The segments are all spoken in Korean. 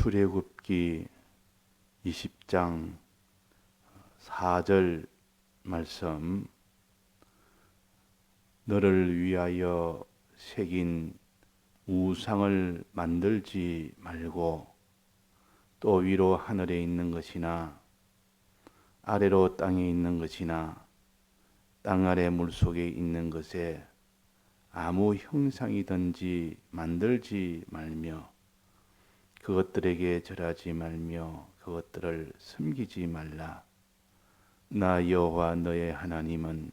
출애굽기 20장 4절 말씀. 너를 위하여 새긴 우상을 만들지 말고 또 위로 하늘에 있는 것이나 아래로 땅에 있는 것이나 땅 아래 물속에 있는 것에 아무 형상이든지 만들지 말며 그것들에게 절하지 말며 그것들을 섬기지 말라. 나 여호와 너의 하나님은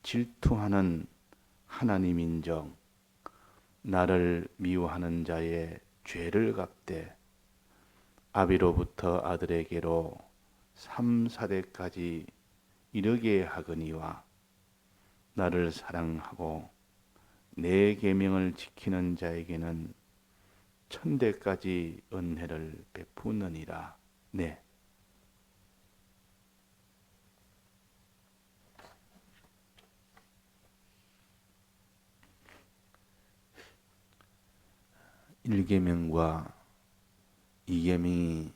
질투하는 하나님인즉 나를 미워하는 자의 죄를 갚되 아비로부터 아들에게로 3, 4대까지 이르게 하거니와 나를 사랑하고 내 계명을 지키는 자에게는 1000대까지 은혜를 베푸느니라. 네. 일계명과 이계명이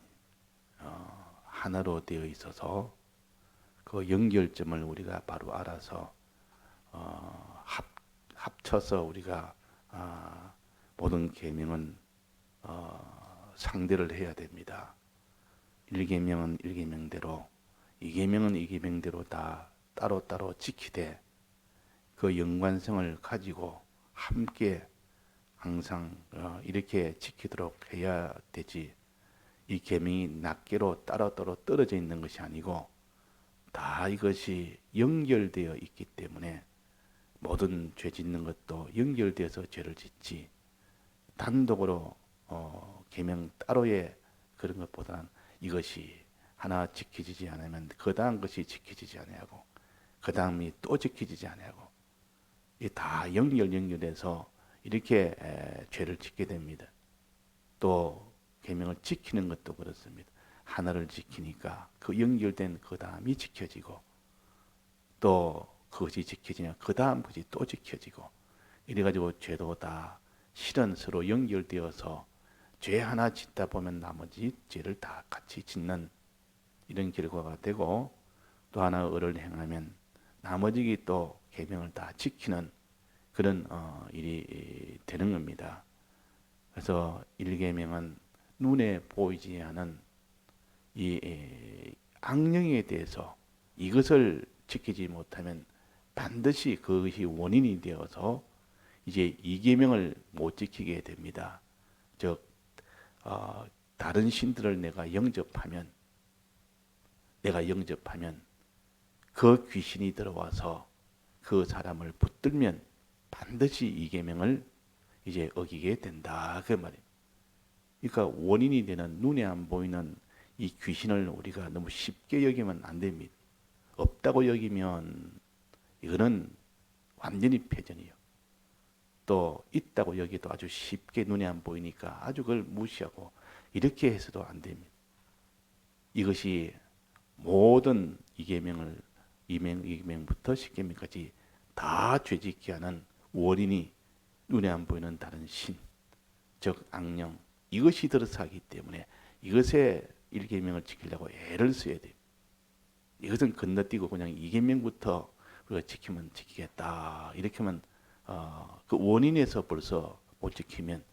하나로 되어 있어서 그 연결점을 우리가 바로 알아서 합쳐서 우리가 모든 계명은 상대를 해야 됩니다. 일계명은 일계명대로, 이계명은 이계명대로 다 따로따로 지키되 그 연관성을 가지고 함께 항상 이렇게 지키도록 해야 되지. 이 계명이 낱개로 따로따로 떨어져 있는 것이 아니고 다 이것이 연결되어 있기 때문에 모든 죄 짓는 것도 연결되어서 죄를 짓지, 단독으로 계명 따로의 그런 것보다는 이것이 하나 지켜지지 않으면 그 다음 것이 지켜지지 아니하고 그 다음이 또 지켜지지 아니하고 이 다 연결해서 이렇게 죄를 짓게 됩니다. 또 계명을 지키는 것도 그렇습니다. 하나를 지키니까 그 연결된 그 다음이 지켜지고 또 그것이 지켜지냐 그 다음 것이 또 지켜지고 이래가지고 죄도 다 실은 서로 연결되어서 죄 하나 짓다 보면 나머지 죄를 다 같이 짓는 이런 결과가 되고, 또 하나 을을 행하면 나머지 또 계명을 다 지키는 그런 일이 되는 겁니다. 그래서 일계명은 눈에 보이지 않은 이 악령에 대해서 이것을 지키지 못하면 반드시 그것이 원인이 되어서 이제 이계명을 못 지키게 됩니다. 즉 다른 신들을 내가 영접하면 그 귀신이 들어와서 그 사람을 붙들면 반드시 이 계명을 이제 어기게 된다 그 말입니다. 그러니까 원인이 되는 눈에 안 보이는 이 귀신을 우리가 너무 쉽게 여기면 안 됩니다. 없다고 여기면 이거는 완전히 패전이요. 또 있다고 여기도 아주 쉽게 눈에 안 보이니까 아주 그걸 무시하고 이렇게 해서도 안 됩니다. 이것이 모든 이계명을 이계명부터 십계명까지 다 죄짓게 하는 원인이 눈에 안 보이는 다른 신, 즉 악령, 이것이 들어서 하기 때문에 이것에 일계명을 지키려고 애를 써야 돼요. 이것은 건너뛰고 그냥 이계명부터 우리가 지키면 지키겠다 이렇게 하면 그 원인에서 벌써 못 지키면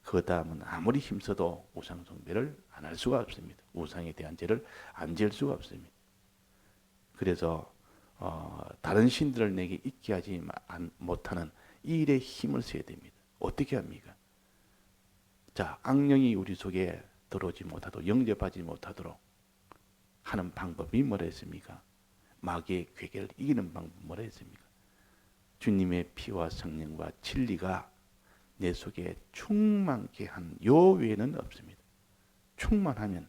그 다음은 아무리 힘써도 우상 숭배를 안 할 수가 없습니다. 우상에 대한 죄를 안 지을 수가 없습니다. 그래서 다른 신들을 내게 있게 하지 못하는 이 일에 힘을 써야 됩니다. 어떻게 합니까? 자, 악령이 우리 속에 들어오지 못하도록, 영접하지 못하도록 하는 방법이 뭐라 했습니까? 마귀의 괴계를 이기는 방법 뭐라 했습니까? 주님의 피와 성령과 진리가 내 속에 충만케 한 요 외에는 없습니다. 충만하면,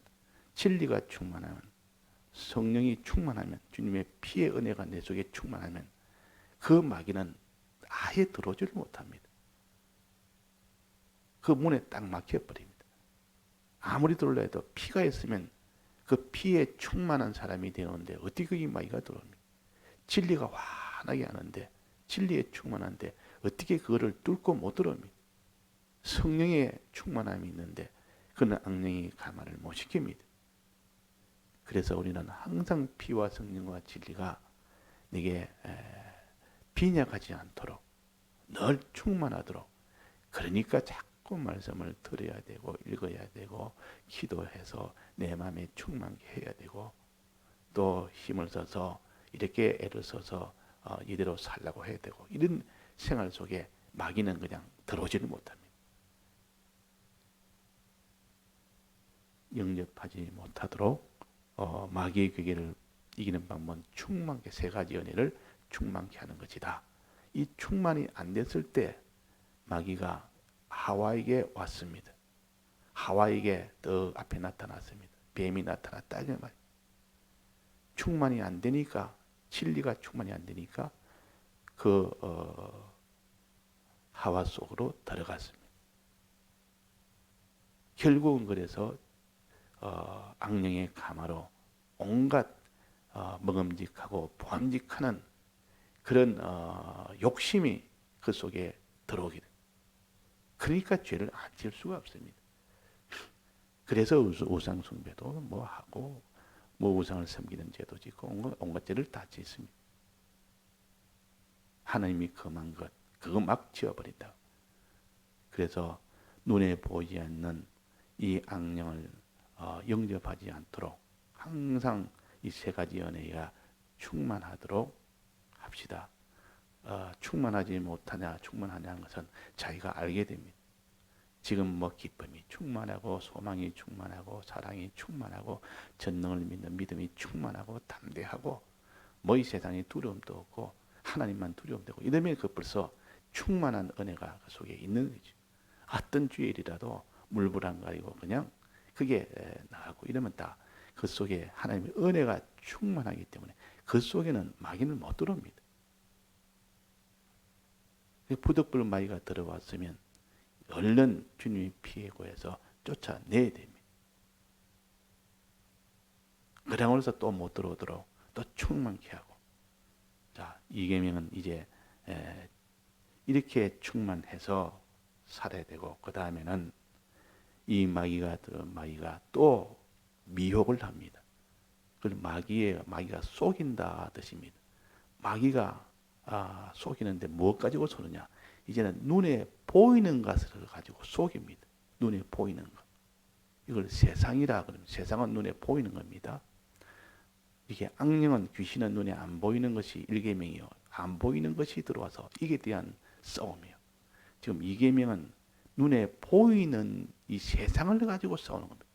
진리가 충만하면, 성령이 충만하면, 주님의 피의 은혜가 내 속에 충만하면 그 마귀는 아예 들어오지를 못합니다. 그 문에 딱 막혀버립니다. 아무리 들어올라 해도 피가 있으면 그 피에 충만한 사람이 되는데 어떻게 이 마귀가 들어옵니까? 진리가 환하게 하는데, 진리에 충만한데 어떻게 그거를 뚫고 못 들어옵니까? 성령의 충만함이 있는데 그는 악령이 가만을 못 시킵니다. 그래서 우리는 항상 피와 성령과 진리가 내게 빈약하지 않도록 늘 충만하도록, 그러니까 자꾸 말씀을 들어야 되고 읽어야 되고 기도해서 내 마음에 충만케 해야 되고, 또 힘을 써서 이렇게 애를 써서 이대로 살라고 해야 되고, 이런 생활 속에 마귀는 그냥 들어오지를 못합니다. 영접하지 못하도록 마귀의 괴계를 이기는 방법은 충만케, 세 가지 은혜를 충만케 하는 것이다. 이 충만이 안 됐을 때 마귀가 하와에게 왔습니다. 하와에게 더 앞에 나타났습니다. 뱀이 나타났다 그 말이에요. 충만이 안 되니까, 진리가 충만이 안 되니까 그 하와 속으로 들어갔습니다. 결국은 그래서 악령의 가마로 온갖 먹음직하고 보암직하는 그런 욕심이 그 속에 들어오게 됩니다. 그러니까 죄를 안 지을 수가 없습니다. 그래서 우상 숭배도 뭐 하고, 뭐 우상을 섬기는 죄도 짓고 온갖 죄를 다 짓습니다. 하나님이 금한 것, 그거 막 지어버린다. 그래서 눈에 보이지 않는 이 악령을 영접하지 않도록 항상 이 세 가지 은혜가 충만하도록 합시다. 충만하지 못하냐, 충만하냐는 것은 자기가 알게 됩니다. 지금 뭐 기쁨이 충만하고, 소망이 충만하고, 사랑이 충만하고, 전능을 믿는 믿음이 충만하고, 담대하고, 뭐 이 세상에 두려움도 없고, 하나님만 두려움되고, 이러면 그 벌써 충만한 은혜가 그 속에 있는 거죠. 어떤 주일이라도 물불 안 가리고 그냥 그게 나가고 이러면 다 그 속에 하나님의 은혜가 충만하기 때문에 그 속에는 마귀는 못 들어옵니다. 부득불 마귀가 들어왔으면 얼른 주님이 피해 구해서 쫓아내야 됩니다. 그러면서 또 못 들어오도록 또 충만케 하고. 자, 이 계명은 이제 이렇게 충만해서 살아야 되고, 그 다음에는 이 마귀가 또 미혹을 합니다. 그 마귀가 속인다 뜻입니다. 마귀가 속이는데 무엇 가지고 속느냐? 이제는 눈에 보이는 것을 가지고 속입니다. 눈에 보이는 것. 이걸 세상이라 그러면, 세상은 눈에 보이는 겁니다. 이게 악령은, 귀신은 눈에 안 보이는 것이 일계명이요, 안 보이는 것이 들어와서 이게 대한 싸움이에요. 지금 이계명은 눈에 보이는 이 세상을 가지고 싸우는 겁니다.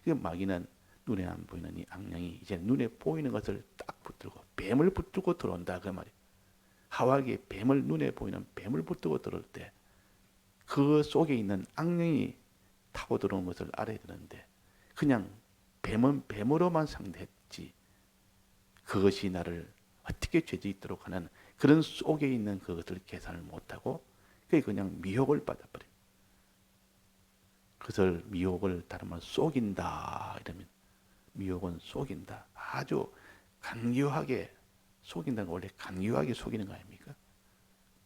그 마귀는 눈에 안 보이는 이 악령이 이제 눈에 보이는 것을 딱 붙들고, 뱀을 붙들고 들어온다 그 말이에요. 하와에게 눈에 보이는 뱀을 붙들고 들어올 때 그 속에 있는 악령이 타고 들어온 것을 알아야 되는데, 그냥 뱀은 뱀으로만 상대했지 그것이 나를 어떻게 죄짓도록 하는 그런 속에 있는 그것을 계산을 못하고 그냥 미혹을 받아버립니다. 그것을 미혹을 다른 말 속인다 이러면, 미혹은 속인다, 아주 간교하게 속인다는 건 원래 간교하게 속이는 거 아닙니까?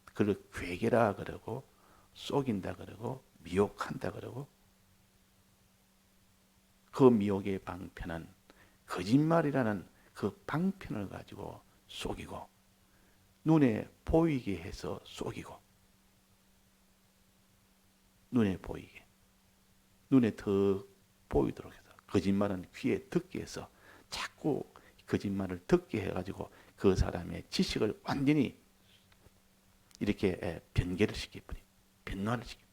그걸 괴계라 그러고, 속인다 그러고, 미혹한다 그러고, 그 미혹의 방편은 거짓말이라는 그 방편을 가지고 속이고, 눈에 보이게 해서 속이고, 눈에 보이게, 눈에 더 보이도록 해서, 거짓말은 귀에 듣게 해서 자꾸 거짓말을 듣게 해가지고 그 사람의 지식을 완전히 이렇게 변개를 시켜버립니다. 변화를 시킵니다.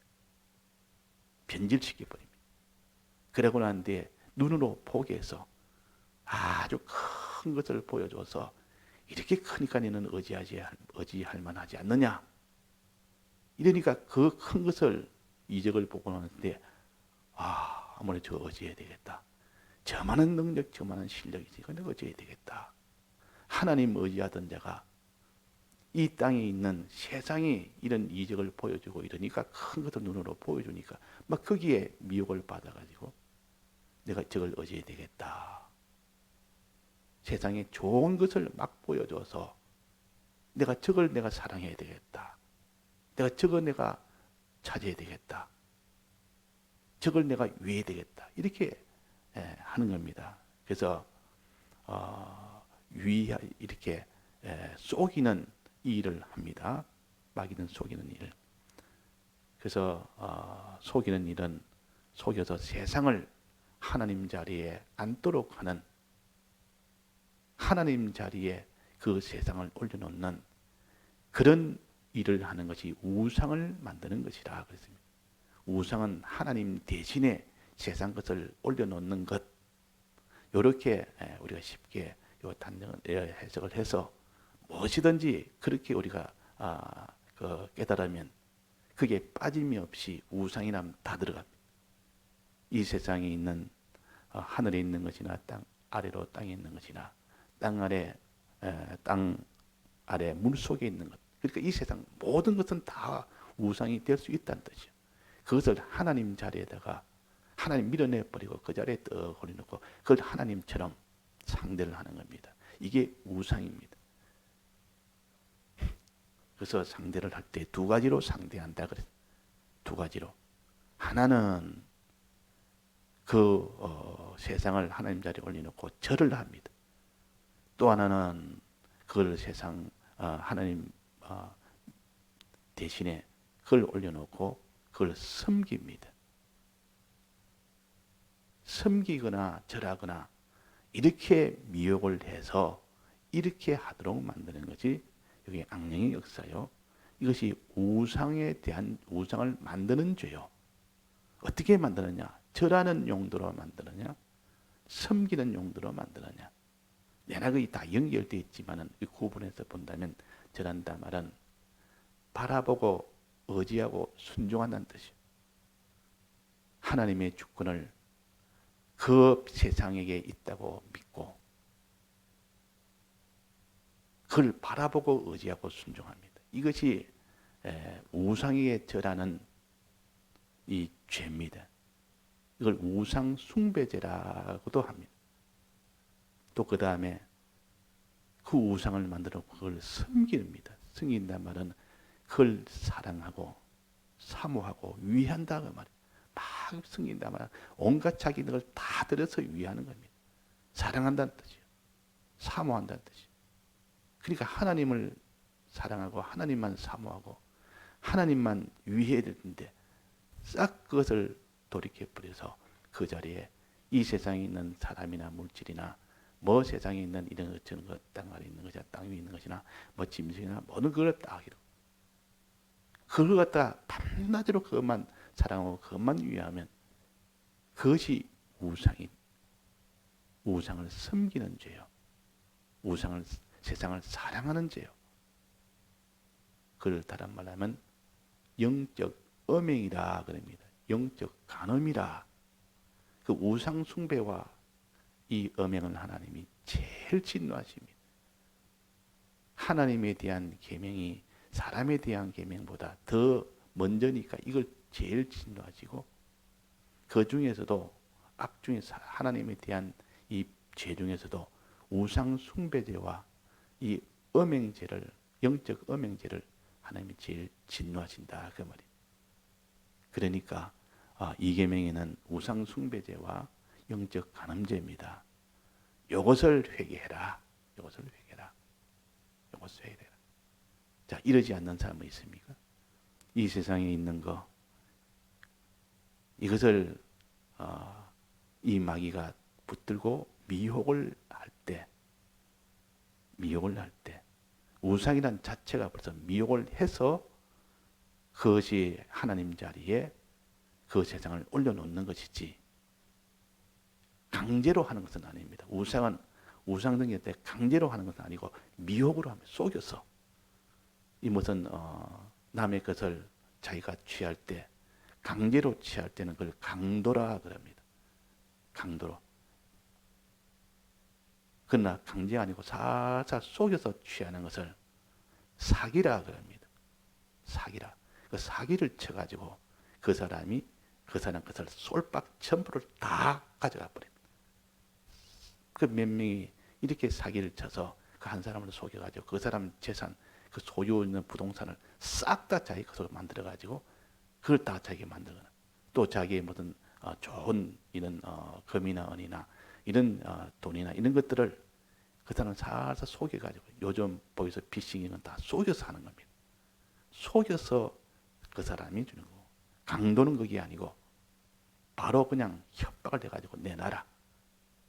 변질시켜버립니다. 그러고 난 뒤에 눈으로 보게 해서 아주 큰 것을 보여줘서, 이렇게 크니까 너는 의지할 만하지 않느냐. 이러니까 그 큰 것을, 이적을 보고 나는데 아무래도 저 의지해야 되겠다. 저만한 능력, 저만한 실력이지. 근데 의지해야 되겠다. 하나님 의지하던 자가 이 땅에 있는 세상이 이런 이적을 보여주고 이러니까, 큰 것을 눈으로 보여주니까 막 거기에 미혹을 받아가지고 내가 저걸 의지해야 되겠다. 세상에 좋은 것을 막 보여줘서 저걸 내가 사랑해야 되겠다. 내가 차지해야 되겠다. 저걸 내가 위해야 되겠다. 이렇게 하는 겁니다. 그래서 이렇게 속이는 일을 합니다. 마귀는 속이는 일. 그래서 속이는 일은 속여서 세상을 하나님 자리에 앉도록 하는, 하나님 자리에 그 세상을 올려놓는 그런 일을 하는 것이 우상을 만드는 것이라 그랬습니다. 우상은 하나님 대신에 세상 것을 올려놓는 것. 이렇게 우리가 쉽게 해석을 해서 무엇이든지 그렇게 우리가 깨달으면 그게 빠짐이 없이 우상이라면 다 들어갑니다. 이 세상에 있는 하늘에 있는 것이나 땅 아래로 땅에 있는 것이나 땅 아래 물 속에 있는 것. 그러니까 이 세상 모든 것은 다 우상이 될 수 있다는 뜻이죠. 그것을 하나님 자리에다가 하나님 밀어내버리고 그 자리에 떡 올려놓고 그걸 하나님처럼 상대를 하는 겁니다. 이게 우상입니다. 그래서 상대를 할 때 두 가지로 상대한다 그랬어요. 두 가지로. 하나는 세상을 하나님 자리에 올려놓고 절을 합니다. 또 하나는 그걸 하나님 대신에 그걸 올려놓고 그걸 섬깁니다. 섬기거나 절하거나 이렇게 미혹을 해서 이렇게 하도록 만드는 것이 여기 악령의 역사요. 이것이 우상을 만드는 죄요. 어떻게 만드느냐? 절하는 용도로 만드느냐? 섬기는 용도로 만드느냐? 내락이 다 연결되어 있지만은 이 구분해서 본다면 절한다 말은 바라보고 의지하고 순종한다는 뜻이에요. 하나님의 주권을 그 세상에게 있다고 믿고 그걸 바라보고 의지하고 순종합니다. 이것이 우상에게 절하는 이 죄입니다. 이걸 우상 숭배죄라고도 합니다. 또 그 다음에 그 우상을 만들어 그걸 섬깁니다. 섬긴단 말은 그걸 사랑하고 사모하고 위한다 그 말이에요. 막 섬긴단 말은 온갖 자기 걸 다 들여서 위하는 겁니다. 사랑한다는 뜻이에요. 사모한다는 뜻이에요. 그러니까 하나님을 사랑하고 하나님만 사모하고 하나님만 위해야 되는데 싹 그것을 돌이켜버려서 그 자리에 이 세상에 있는 사람이나 물질이나 뭐 세상에 있는 이런 어쩌는 것, 땅 아래 있는 것이나 땅 위에 있는 것이나 뭐 짐승이나 모든 걸 다 하기로 그걸 갖다 밤낮으로 그것만 사랑하고 그것만 위하면 그것이 우상을 섬기는 죄요. 세상을 사랑하는 죄요. 그걸 다른 말로 하면 영적 음행이라 그럽니다. 영적 간음이라. 그 우상 숭배와 이 음행은 하나님이 제일 진노하십니다. 하나님에 대한 계명이 사람에 대한 계명보다 더 먼저니까 이걸 제일 진노하시고 그 중에서도 악 중에서 하나님에 대한 이 죄 중에서도 우상 숭배죄와 이 음행죄를 영적 음행죄를 하나님이 제일 진노하신다 그 말이에요. 그러니까 이 계명에는 우상 숭배죄와 영적 간음죄입니다. 이것을 회개해라. 이것을 회개해라. 이것을 회개해라. 자, 이러지 않는 사람은 있습니까? 이 세상에 있는 거 이것을 이 마귀가 붙들고 미혹을 할 때 우상이란 자체가 벌써 미혹을 해서 그것이 하나님 자리에 그 세상을 올려놓는 것이지 강제로 하는 것은 아닙니다. 우상 등에 대해 강제로 하는 것은 아니고 미혹으로 하면 속여서 이 무슨 남의 것을 자기가 취할 때 강제로 취할 때는 그걸 강도라 그럽니다. 강도로. 그러나 강제가 아니고 살살 속여서 취하는 것을 사기라 그럽니다. 사기라. 그 사기를 쳐가지고 그 사람 것을 솔박 전부를 다 가져가 버립니다. 그 몇 명이 이렇게 사기를 쳐서 그 한 사람을 속여가지고 그 사람 재산, 그 소유 있는 부동산을 싹 다 자기 것으로 만들어가지고 그걸 다 자기가 만들거나 또 자기의 무슨 좋은 이런 금이나 은이나 이런 돈이나 이런 것들을 그 사람을 살살 속여가지고 요즘 보이서 피싱이는 다 속여서 하는 겁니다. 속여서 그 사람이 주는 거고 강도는 그게 아니고 바로 그냥 협박을 해가지고 내놔라.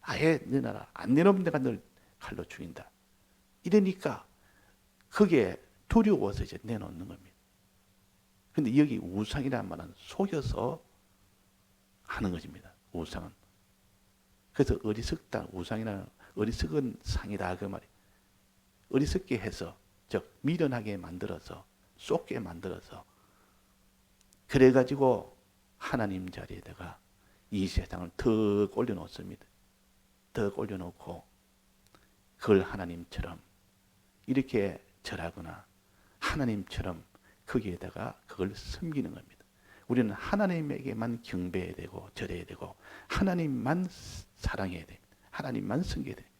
아예 내놔라. 안 내놓으면 내가 널 칼로 죽인다. 이러니까 그게 두려워서 이제 내놓는 겁니다. 근데 여기 우상이라는 말은 속여서 하는 것입니다. 우상은. 그래서 어리석다. 우상이라는 어리석은 상이다. 그 말이. 어리석게 해서, 즉 미련하게 만들어서, 쏟게 만들어서 그래가지고 하나님 자리에다가 이 세상을 더 올려놓습니다. 더 올려놓고 그걸 하나님처럼 이렇게 절하거나 하나님처럼 거기에다가 그걸 섬기는 겁니다. 우리는 하나님에게만 경배해야 되고 절해야 되고 하나님만 사랑해야 됩니다. 하나님만 섬겨야 됩니다.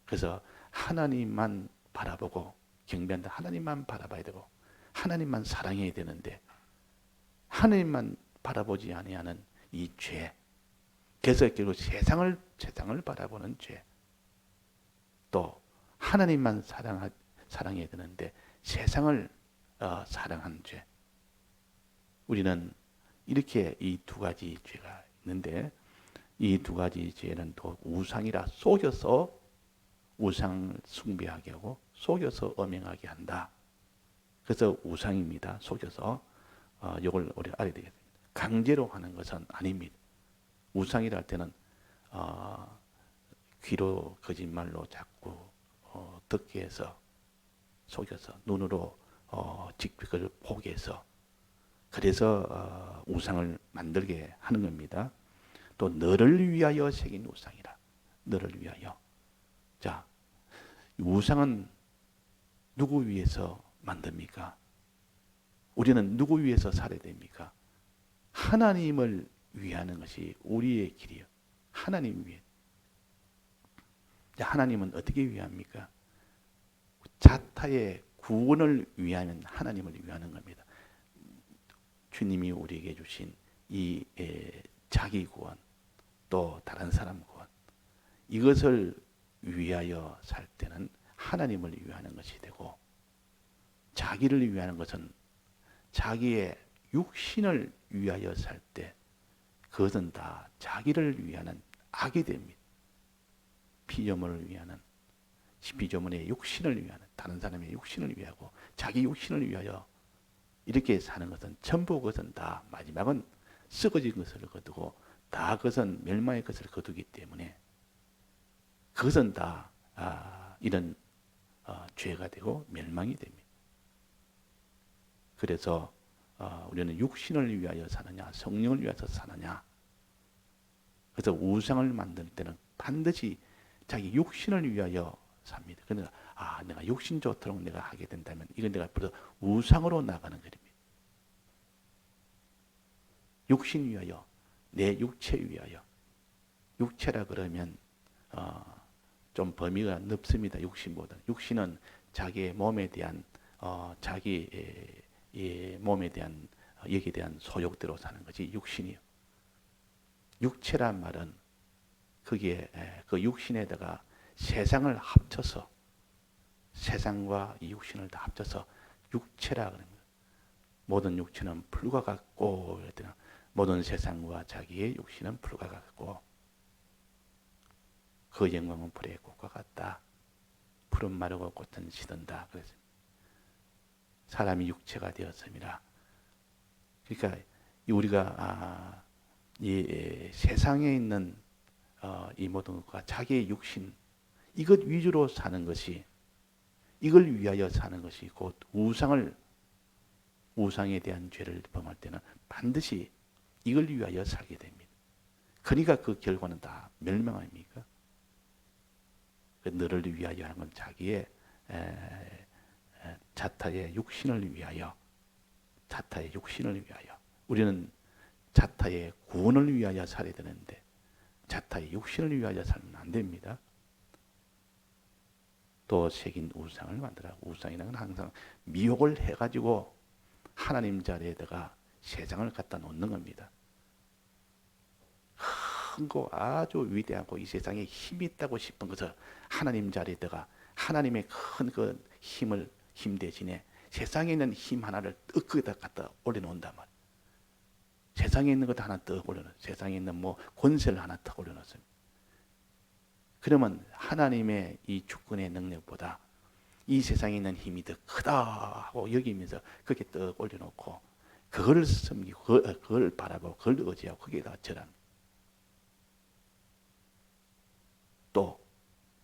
그래서 하나님만 바라보고 경배한다. 하나님만 바라봐야 되고 하나님만 사랑해야 되는데 하나님만 바라보지 아니하는 이 죄. 그래서 결국 세상을 바라보는 죄. 또 하나님만 사랑해야 되는데 세상을 사랑하는 죄. 우리는 이렇게 이 두 가지 죄가 있는데 이 두 가지 죄는 또 우상이라 속여서 우상을 숭배하게 하고 속여서 음행하게 한다. 그래서 우상입니다. 속여서 이걸 우리가 알아야 되겠습니다. 강제로 하는 것은 아닙니다. 우상이라 할 때는 귀로 거짓말로 자꾸 듣게 해서 속여서 눈으로 직접 그걸 보게 해서 그래서 우상을 만들게 하는 겁니다. 또 너를 위하여 새긴 우상이라. 너를 위하여. 자, 우상은 누구 위해서 만듭니까? 우리는 누구 위해서 살아야 됩니까? 하나님을 위하는 것이 우리의 길이요. 하나님 위해. 하나님은 어떻게 위합니까? 자타의 구원을 위하면 하나님을 위하는 겁니다. 주님이 우리에게 주신 이 자기 구원, 또 다른 사람 구원, 이것을 위하여 살 때는 하나님을 위하는 것이 되고, 자기를 위하는 것은 자기의 육신을 위하여 살 때 그것은 다 자기를 위하는 악이 됩니다. 피조물을 위하는, 피조물의 육신을 위하는, 다른 사람의 육신을 위하고 자기 육신을 위하여 이렇게 사는 것은 전부 그것은 다 마지막은 썩어진 것을 거두고 다 그것은 멸망의 것을 거두기 때문에 그것은 다 이런 죄가 되고 멸망이 됩니다. 그래서 우리는 육신을 위하여 사느냐 성령을 위해서 사느냐. 그래서 우상을 만들 때는 반드시 자기 육신을 위하여 삽니다. 그러니까 내가 육신 좋도록 내가 하게 된다면 이건 내가 벌써 우상으로 나가는 것입니다. 육신 위하여, 내 육체 위하여. 육체라 그러면 좀 범위가 넓습니다. 육신보다. 육신은 자기의 몸에 대한 자기 몸에 대한 여기에 대한 소욕대로 사는 것이 육신이요. 육체란 말은 거기에 그 육신에다가 세상을 합쳐서 세상과 이 육신을 다 합쳐서 육체라 그럽니다. 모든 육체는 풀과 같고 모든 세상과 자기의 육신은 풀과 같고 그 영광은 불의 꽃과 같다. 풀은 마르고 꽃은 시든다. 그래서 사람이 육체가 되었습니다. 그러니까 우리가 이 세상에 있는 이 모든 것과 자기의 육신 이것 위주로 사는 것이 이걸 위하여 사는 것이 곧 우상에 대한 죄를 범할 때는 반드시 이걸 위하여 살게 됩니다. 그러니까 그 결과는 다 멸망 아닙니까? 너를 위하여 하는 건 자기의 자타의 육신을 위하여 자타의 육신을 위하여 우리는 자타의 구원을 위하여 살아야 되는데 자타의 육신을 위하여 살면 안 됩니다. 또 새긴 우상을 만들어. 우상이라는 건 항상 미혹을 해가지고 하나님 자리에다가 세상을 갖다 놓는 겁니다. 큰 거 아주 위대하고 이 세상에 힘이 있다고 싶은 것을 하나님 자리에다가 하나님의 큰 그 힘 대신에 세상에 있는 힘 하나를 거기다 갖다 올려놓는단 말이에요. 세상에 있는 것 하나 더 올려놓어요. 세상에 있는 뭐 권세를 하나 더 올려놓습니다. 그러면 하나님의 이 주권의 능력보다 이 세상에 있는 힘이 더 크다 하고 여기면서 그렇게 떡 올려놓고 그걸 섬기고 그걸 바라보고 그걸 의지하고 거기에다 절합니다. 또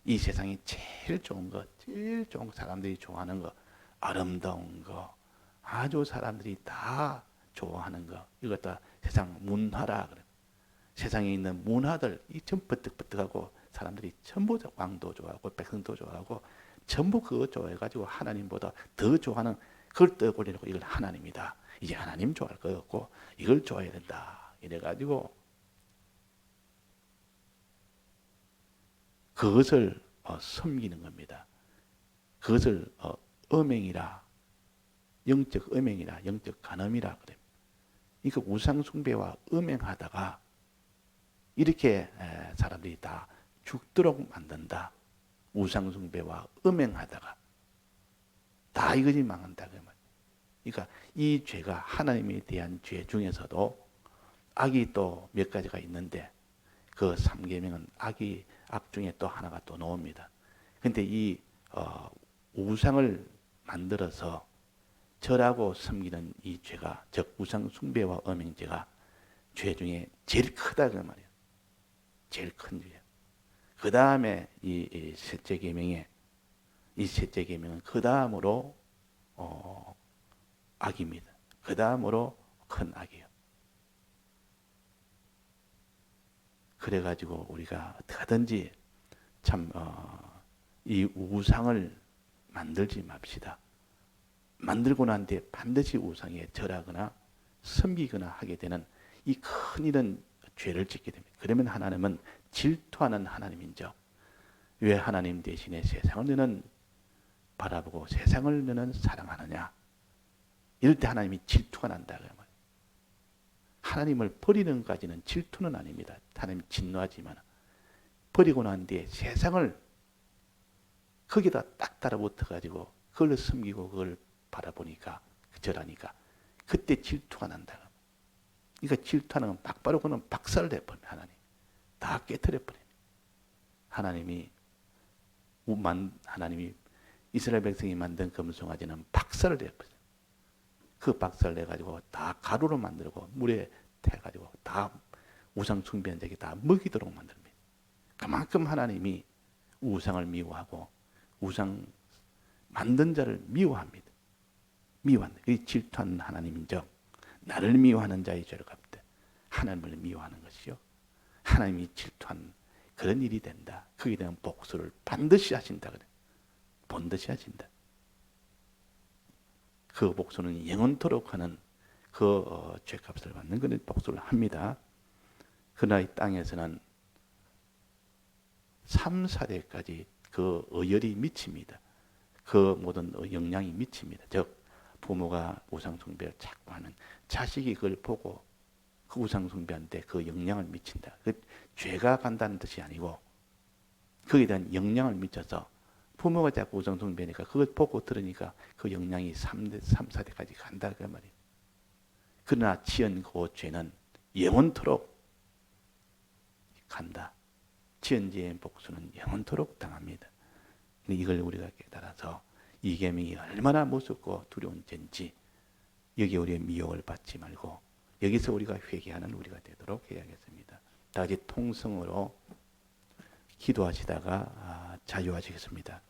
이 세상에 제일 좋은 거, 제일 좋은 사람들이 좋아하는 거, 아름다운 거, 아주 사람들이 다 좋아하는 거, 이것 다 세상 문화라 그래요. 세상에 있는 문화들 이 전부 버뜩버뜩하고 사람들이 전부 왕도 좋아하고 백성도 좋아하고 전부 그거 좋아해가지고 하나님보다 더 좋아하는 그걸 떠올리고 이걸 하나님이다. 이제 하나님 좋아할 거 없고 이걸 좋아해야 된다. 이래가지고 그것을 섬기는 겁니다. 그것을 음행이라, 영적 음행이라, 영적 간음이라 그래요. 그러니까 우상 숭배와 음행하다가 이렇게 사람들이 다 죽도록 만든다. 우상 숭배와 음행하다가 다 이것이 망한다 그 말. 그러니까 이 죄가 하나님에 대한 죄 중에서도 악이 또 몇 가지가 있는데 그 3계명은 악 중에 또 하나가 또 나옵니다. 근데 이 우상을 만들어서 절하고 섬기는 이 죄가 즉 우상 숭배와 음행죄가 죄 중에 제일 크다 그 말이에요. 제일 큰 죄. 그 다음에 이 셋째 계명에 이 셋째 계명은 그 다음으로 악입니다. 그 다음으로 큰 악이에요. 그래가지고 우리가 어떻게 하든지 참 이 우상을 만들지 맙시다. 만들고 난 뒤에 반드시 우상에 절하거나 섬기거나 하게 되는 이 큰 일은 죄를 짓게 됩니다. 그러면 하나님은 질투하는 하나님인죠. 왜 하나님 대신에 세상을 너는 바라보고 세상을 너는 사랑하느냐. 이럴 때 하나님이 질투가 난다. 하나님을 버리는 까지는 질투는 아닙니다. 하나님 진노하지만 버리고 난 뒤에 세상을 거기다 딱 달아붙어가지고 그걸 섬기고 그걸 바라보니까 절하니까 그때 질투가 난다. 그러니까 질투하는 건 막바로 그는 박살내버립니다. 하나님 다 깨트려버립니다. 하나님이 이스라엘 백성이 만든 금송아지는 박살을 내버려요. 그 박살을 내가지고 다 가루로 만들고 물에 태가지고 다 우상 숭배한 자에게 다 먹이도록 만듭니다. 그만큼 하나님이 우상을 미워하고 우상 만든 자를 미워합니다. 미워한다. 이 질투하는 하나님인즉 나를 미워하는 자의 죄를 갚되 하나님을 미워하는 것이요. 하나님이 질투한 그런 일이 된다. 거기에 대한 복수를 반드시 하신다. 그래. 반드시 하신다. 그 복수는 영원토록 하는 그 죄값을 받는 그런 복수를 합니다. 그러나 이 땅에서는 3, 4대까지 그 어열이 미칩니다. 그 모든 영향이 미칩니다. 즉 부모가 우상숭배를 자꾸 하는 자식이 그걸 보고 그 우상숭배한테 그 영향을 미친다. 그 죄가 간다는 뜻이 아니고 거기에 대한 영향을 미쳐서 부모가 자꾸 우상숭배니까 그걸 보고 들으니까 그 영향이 3, 4대까지 간다 그 말이에요. 그러나 지은 그 죄는 영원토록 간다. 지은 죄의 복수는 영원토록 당합니다. 이걸 우리가 깨달아서 이 계명이 얼마나 무섭고 두려운 죄인지 여기 우리의 미혹을 받지 말고 여기서 우리가 회개하는 우리가 되도록 해야겠습니다. 다 같이 통성으로 기도하시다가 자유하시겠습니다.